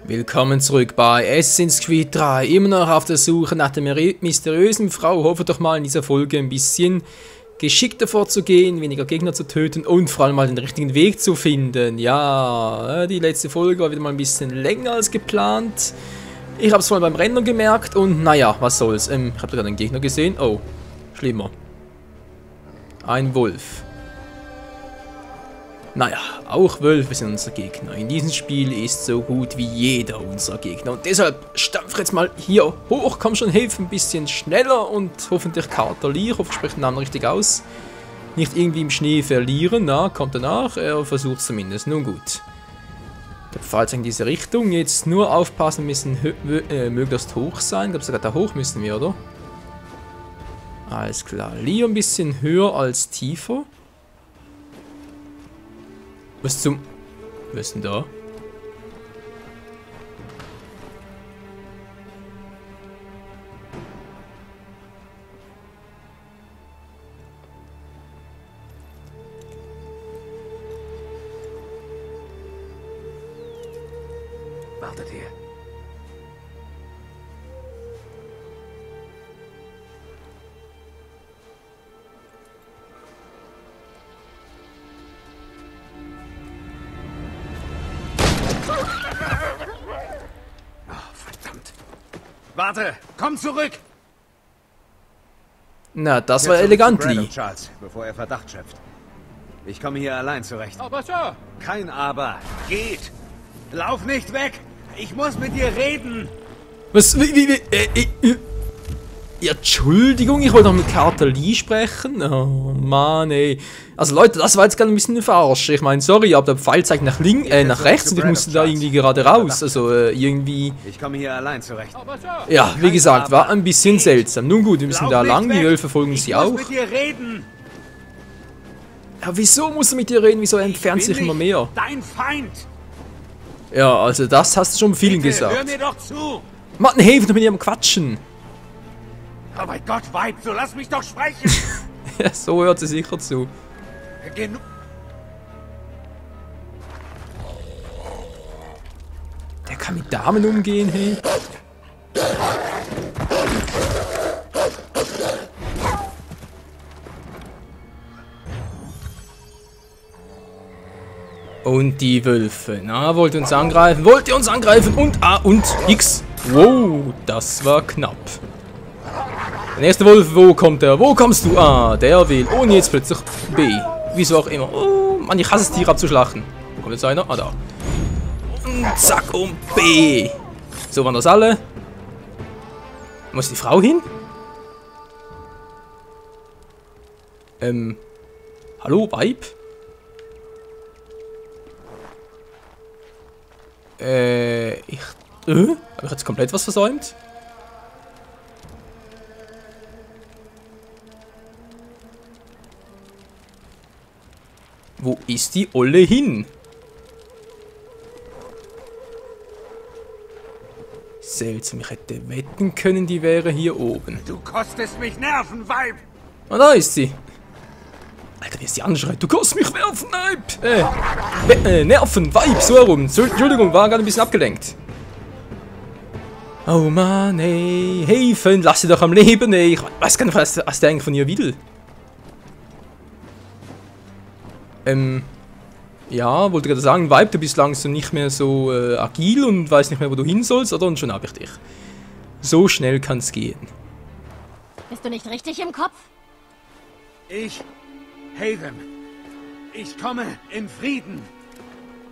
Willkommen zurück bei Assassin's Creed 3, immer noch auf der Suche nach der mysteriösen Frau. Hoffe doch mal in dieser Folge ein bisschen geschickter vorzugehen, weniger Gegner zu töten und vor allem mal den richtigen Weg zu finden. Ja, die letzte Folge war wieder mal ein bisschen länger als geplant. Ich habe es vor allem beim Rennen gemerkt und naja, was soll's. Ich habe da gerade einen Gegner gesehen. Oh, schlimmer. Ein Wolf. Naja, auch Wölfe sind unser Gegner. In diesem Spiel ist so gut wie jeder unser Gegner. Und deshalb stampf ich jetzt mal hier hoch. Komm schon, hilf ein bisschen schneller und hoffentlich Katerli. Ich hoffe, ich spreche den Namen richtig aus. Nicht irgendwie im Schnee verlieren. Na, kommt danach. Er versucht es zumindest. Nun gut. Der Pfeil zeigt in diese Richtung. Jetzt nur aufpassen, wir müssen möglichst hoch sein. Ich glaube, sogar da hoch müssen wir, oder? Alles klar. Lieber ein bisschen höher als tiefer. Was zum... Was ist denn da? Wartet hier. Warte! Komm zurück! Na, das war elegant, Lee. Charles, bevor er Verdacht schöpft. Ich komme hier allein zurecht. Aber Sir! Kein Aber. Geht! Lauf nicht weg! Ich muss mit dir reden! Was? Ja, Entschuldigung, ich wollte noch mit Carter Lee sprechen. Oh Mann, ey. Also Leute, das war jetzt gerade ein bisschen eine Verarsche. Ich meine, sorry, aber der Pfeil zeigt nach nach rechts und ich musste da irgendwie gerade raus. Also irgendwie... Ich komme hier allein zurecht. Aber Sir! Ja, wie gesagt, war ein bisschen seltsam. Nun gut, wir müssen da lang, die Wölfe folgen sie auch. Ich muss mit dir reden! Ja, wieso muss er mit dir reden? Wieso entfernt sich immer mehr? Dein Feind! Ja, also das hast du schon vielen Bitte, hör gesagt. mir doch zu! Mann, hey, doch mit ihrem Quatschen. Oh mein Gott, Weib, so lass mich doch sprechen! Ja, so hört sie sicher zu. Genug. Der kann mit Damen umgehen, hey. Und die Wölfe. Na, wollt ihr uns angreifen? Wollt ihr uns angreifen? Und A und X. Wow, das war knapp. Der nächste Wolf, wo kommt er? Wo kommst du? Ah, der will. Und jetzt plötzlich B. Wieso auch immer. Oh, Mann, ich hasse es, Tiere abzuschlachten. Wo kommt jetzt einer? Ah, da. Und zack, und B. So waren das alle. Wo ist die Frau hin? Hallo, Weib? Habe ich jetzt komplett was versäumt? Wo ist die Olle hin? Seltsam, ich hätte wetten können, die wäre hier oben. Du kostest mich Nerven, Weib! Ah, da ist sie. Alter, wie ist die anschreit? Du kannst mich werfen, Weib! Nerven, Weib, so herum. Entschuldigung, war gerade ein bisschen abgelenkt. Oh Mann, ey. Helfen, lass sie doch am Leben, ey. Ich weiß gar nicht, was der eigentlich von ihr will. Ja, wollte gerade sagen, Weib, du bist langsam nicht mehr so agil und weißt nicht mehr, wo du hin sollst, oder? Und schon hab ich dich. So schnell kann's gehen. Bist du nicht richtig im Kopf? Ich, Haven, ich komme in Frieden.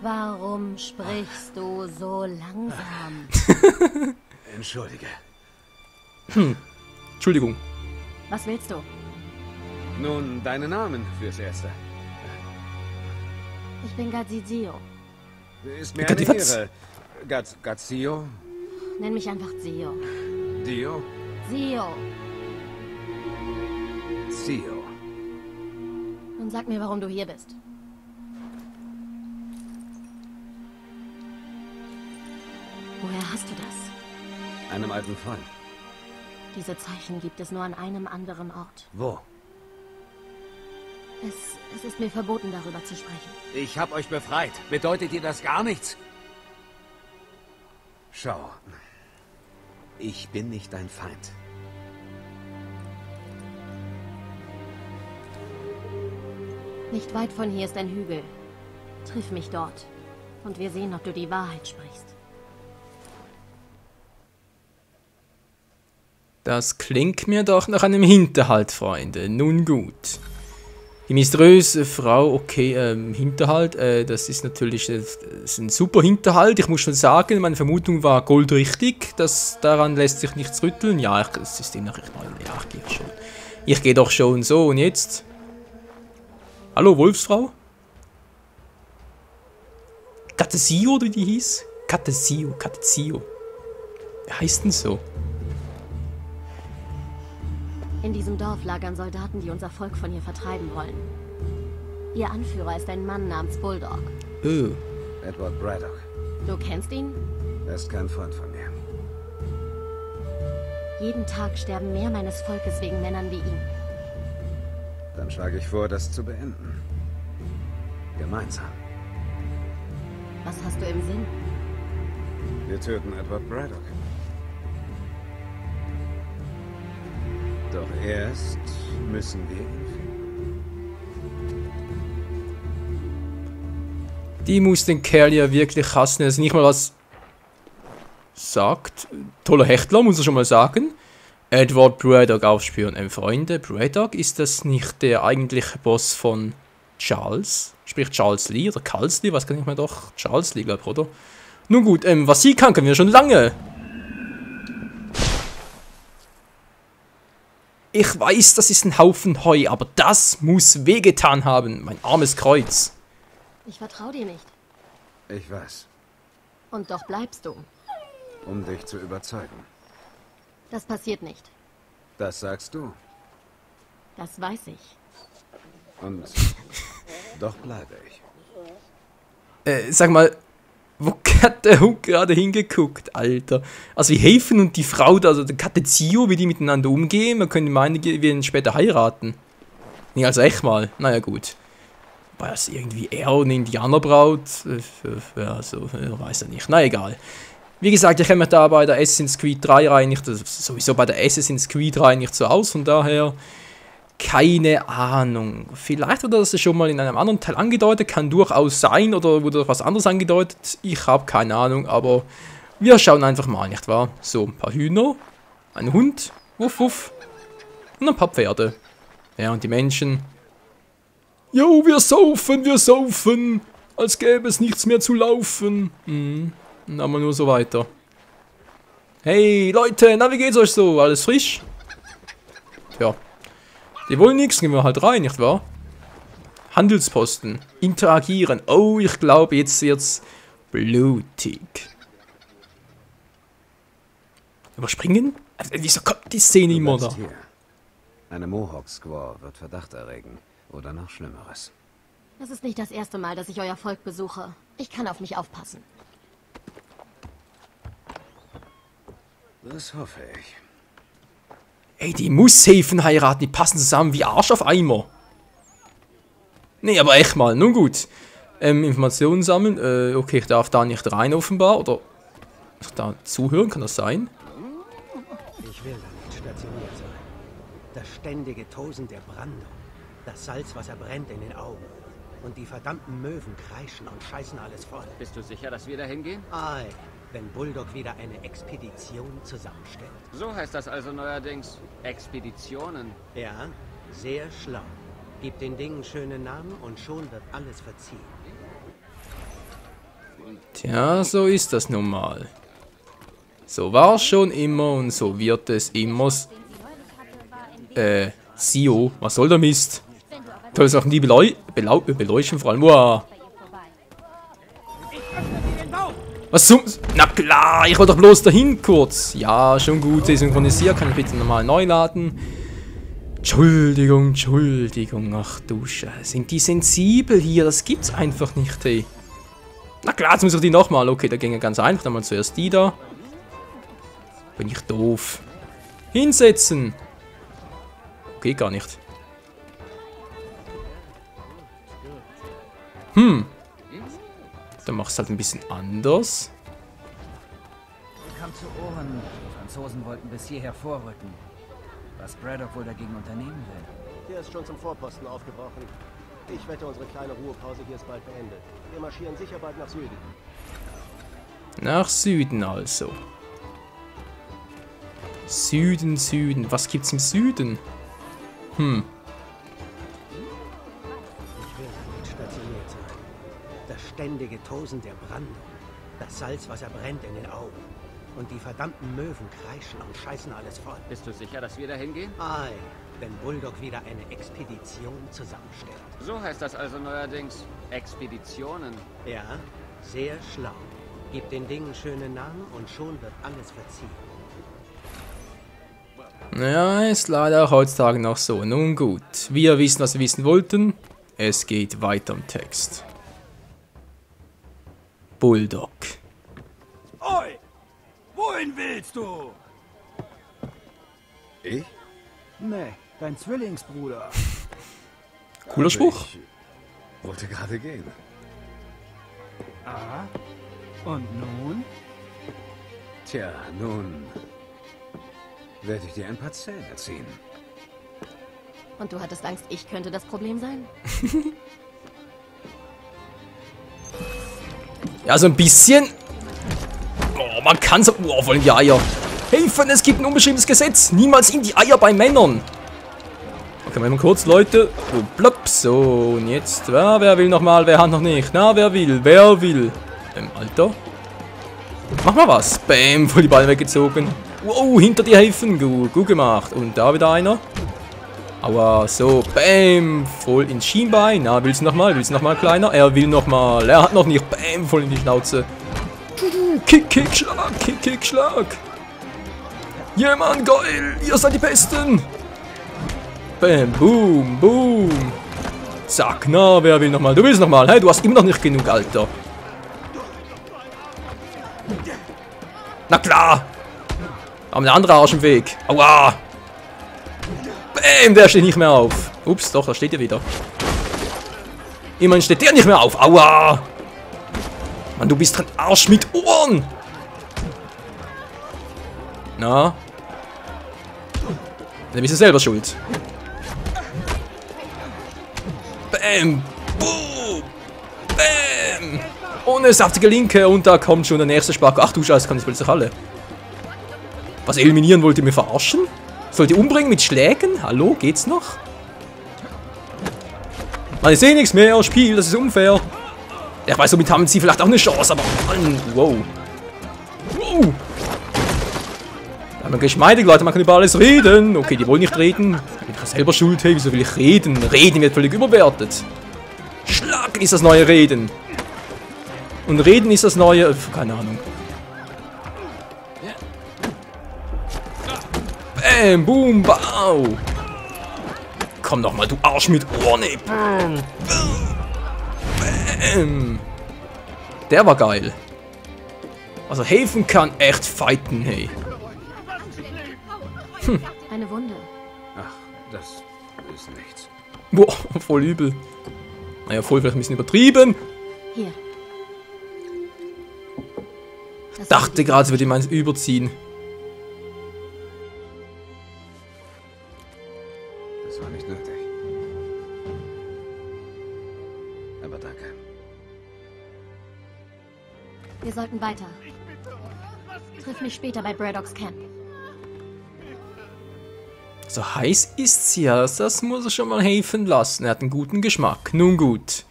Warum sprichst du so langsam? Entschuldige. Entschuldigung. Was willst du? Nun, deine Namen fürs Erste. Ich bin Gazizio. Ist mir eine Ehre. Gazio? Nenn mich einfach Zio. Dio? Zio. Zio. Und sag mir, warum du hier bist. Woher hast du das? Einem alten Freund. Diese Zeichen gibt es nur an einem anderen Ort. Wo? Es ist mir verboten, darüber zu sprechen. Ich hab euch befreit. Bedeutet dir das gar nichts? Schau. Ich bin nicht dein Feind. Nicht weit von hier ist ein Hügel. Triff mich dort. Und wir sehen, ob du die Wahrheit sprichst. Das klingt mir doch nach einem Hinterhalt, Freunde. Nun gut. Die mysteriöse Frau, okay, Hinterhalt, das ist natürlich ist ein super Hinterhalt. Ich muss schon sagen, meine Vermutung war goldrichtig. Daran lässt sich nichts rütteln. Ja, das System nach ich mal. Ja, ich gehe schon. Ich gehe doch schon so und jetzt. Hallo, Wolfsfrau? Katesio, oder wie die hieß? Katesio. Wie heißt denn so? In diesem Dorf lagern Soldaten, die unser Volk von hier vertreiben wollen. Ihr Anführer ist ein Mann namens Bulldog. Oh. Edward Braddock. Du kennst ihn? Er ist kein Freund von mir. Jeden Tag sterben mehr meines Volkes wegen Männern wie ihm. Dann schlage ich vor, das zu beenden. Gemeinsam. Was hast du im Sinn? Wir töten Edward Braddock. Doch erst müssen wir ihn finden. Die muss den Kerl ja wirklich hassen, er ist nicht mal was sagt. Toller Hechtler, muss er schon mal sagen. Edward Braddock aufspüren. Freunde, Braddock, ist das nicht der eigentliche Boss von Charles? Sprich Charles Lee oder Carlsley, was kann ich mir doch? Charles Lee, glaube ich, oder? Nun gut, was sie kann, können wir schon lange. Ich weiß, das ist ein Haufen Heu, aber das muss wehgetan haben, mein armes Kreuz. Ich vertraue dir nicht. Ich weiß. Und doch bleibst du. Um dich zu überzeugen. Das passiert nicht. Das sagst du. Das weiß ich. Und doch bleibe ich. Sag mal, wo hat der Hund gerade hingeguckt, Alter? Also wie Haven und die Frau, also der Katezio, wie die miteinander umgehen, man könnte meinen, wir werden später heiraten. Nee, also echt mal. Naja, gut. War das irgendwie er und Indianerbraut? Ja, so, weiß er nicht. Na egal. Wie gesagt, ich kenne mich da bei der Assassin's Creed 3 Reihe nicht, sowieso bei der Assassin's Creed Reihe nicht so aus, von daher keine Ahnung. Vielleicht wurde das schon mal in einem anderen Teil angedeutet, kann durchaus sein, oder wurde was anderes angedeutet, ich habe keine Ahnung, aber wir schauen einfach mal, nicht wahr? So, ein paar Hühner, ein Hund, wuff wuff, und ein paar Pferde. Ja, und die Menschen. Jo, wir saufen, als gäbe es nichts mehr zu laufen. Und dann mal nur so weiter. Hey, Leute, na, wie geht's euch so? Alles frisch? Ja. Die wollen nichts, gehen wir halt rein, nicht wahr? Handelsposten. Interagieren. Oh, ich glaube, jetzt wird's blutig. Überspringen? Wieso kommt die Szene immer da? Hier. Eine Mohawk-Squaw wird Verdacht erregen. Oder noch Schlimmeres. Es ist nicht das erste Mal, dass ich euer Volk besuche. Ich kann auf mich aufpassen. Das hoffe ich. Ey, die muss Haven heiraten, die passen zusammen wie Arsch auf Eimer. Nee, aber echt mal, nun gut. Informationen sammeln, okay, ich darf da nicht rein offenbar, oder da zuhören, kann das sein? Ich will da nicht stationiert sein. Das ständige Tosen der Brandung, das Salzwasser brennt in den Augen und die verdammten Möwen kreischen und scheißen alles voll. Bist du sicher, dass wir da hingehen? Ei, wenn Bulldog wieder eine Expedition zusammenstellt. So heißt das also neuerdings. Expeditionen. Ja, sehr schlau. Gib den Dingen schöne Namen und schon wird alles verziehen. Tja, so ist das nun mal. So war es schon immer und so wird es immer. Sio, was soll der Mist? Toll Sachen, die beleuchten vor allem. Wow. Was zum... Na klar, ich wollte doch bloß dahin kurz. Ja, schon gut, desynchronisiert. Kann ich bitte nochmal neu laden? Entschuldigung. Ach du Scheiße. Sind die sensibel hier? Das gibt's einfach nicht, hey. Na klar, jetzt muss ich die nochmal. Okay, da ging ja ganz einfach. Dann mal zuerst die da. Bin ich doof. Hinsetzen. Okay, gar nicht. Dann machst du halt ein bisschen anders. kam zu Ohren, die Franzosen wollten bis hierher vorrücken. Was Braddock wohl dagegen unternehmen will. Der ist schon zum Vorposten aufgebrochen. Ich wette, unsere kleine Ruhepause hier ist bald beendet. Wir marschieren sicher bald nach Süden. Nach Süden also. Süden, Süden. Was gibt's im Süden? Hm. Ich will damit stationiert sein. Das ständige Tosen der Brandung. Das Salzwasser brennt in den Augen. Und die verdammten Möwen kreischen und scheißen alles voll. Bist du sicher, dass wir da hingehen? Ei, wenn Bulldog wieder eine Expedition zusammenstellt. So heißt das also neuerdings. Expeditionen. Ja, sehr schlau. Gib den Dingen schöne Namen und schon wird alles verziehen. Ja, ist leider auch heutzutage noch so. Nun gut. Wir wissen, was wir wissen wollten. Es geht weiter im Text. Bulldog. Oi! Wohin willst du? Ich? Nee, dein Zwillingsbruder. Cooler Spruch. Ich wollte gerade gehen. Ah, und nun? Tja, nun werde ich dir ein paar Zähne ziehen. Und du hattest Angst, ich könnte das Problem sein? Ja, so ein bisschen. Oh, man kann so... Oh, wollen die Eier. Helfen, es gibt ein unbeschriebenes Gesetz. Niemals in die Eier bei Männern. Okay, mal kurz, Leute. Oh, plopp. So, und jetzt. Ja, wer will nochmal? Wer hat noch nicht? Na, wer will? Wer will? Alter. Mach mal was. Bäm, voll die Ball weggezogen. Wow, hinter dir helfen. Gut, gut gemacht. Und da wieder einer. Aua, so, bäm, voll ins Schienbein. Na, willst du nochmal? Willst du nochmal, Kleiner? Er will nochmal. Er hat noch nicht. Bäm, voll in die Schnauze. Kick, Kick, Schlag, Kick, Kick, Schlag. Ja, Mann, geil. Ihr seid die Besten. Bäm, boom, boom. Zack, na, wer will nochmal? Du willst nochmal. Hey, du hast immer noch nicht genug, Alter. Na klar. Aber der andere Arsch im Weg. Aua. Bäm, der steht nicht mehr auf. Ups, doch, da steht er wieder. Immerhin steht der nicht mehr auf. Aua. Mann, du bist ein Arsch mit Ohren. Na? Dann bist du selber schuld. Bäm. Boom. Bäm. Ohne saftige Linke. Und da kommt schon der nächste Spacko. Ach du Scheiße, kann ich plötzlich alle. Was, eliminieren wollt ihr mir verarschen? Sollt ihr umbringen mit Schlägen? Hallo, geht's noch? Mann, ich sehe nichts mehr. Spiel, das ist unfair. Ich weiß, somit haben sie vielleicht auch eine Chance, aber Mann, wow. Wow. Ja, man geschmeidig, Leute, man kann über alles reden. Okay, die wollen nicht reden. Ich bin selber schuld, hey, wieso will ich reden? Reden wird völlig überwertet. Schlagen ist das neue Reden. Und Reden ist das neue... keine Ahnung. Bam, boom, bau. Komm noch mal, du Arsch mit Ohren, ey. Bam. Der war geil. Also helfen kann echt fighten, hey. Eine Wunde. Ach, das ist nichts. Boah, voll übel. Naja, voll vielleicht ein bisschen übertrieben. Hier. Das Dachte gerade, es würde jemand überziehen. Das war nicht nötig. Aber danke. Wir sollten weiter. Triff mich später bei Braddocks Camp. So heiß ist's hier, das muss er schon mal helfen lassen. Er hat einen guten Geschmack. Nun gut.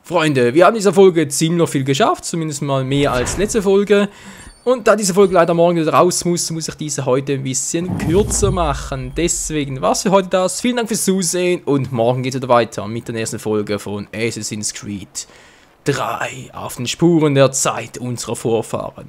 Freunde, wir haben in dieser Folge ziemlich viel geschafft, zumindest mal mehr als letzte Folge. Und da diese Folge leider morgen wieder raus muss ich diese heute ein bisschen kürzer machen. Deswegen war's für heute das. Vielen Dank fürs Zusehen und morgen geht es wieder weiter mit der nächsten Folge von Assassin's Creed 3 auf den Spuren der Zeit unserer Vorfahren.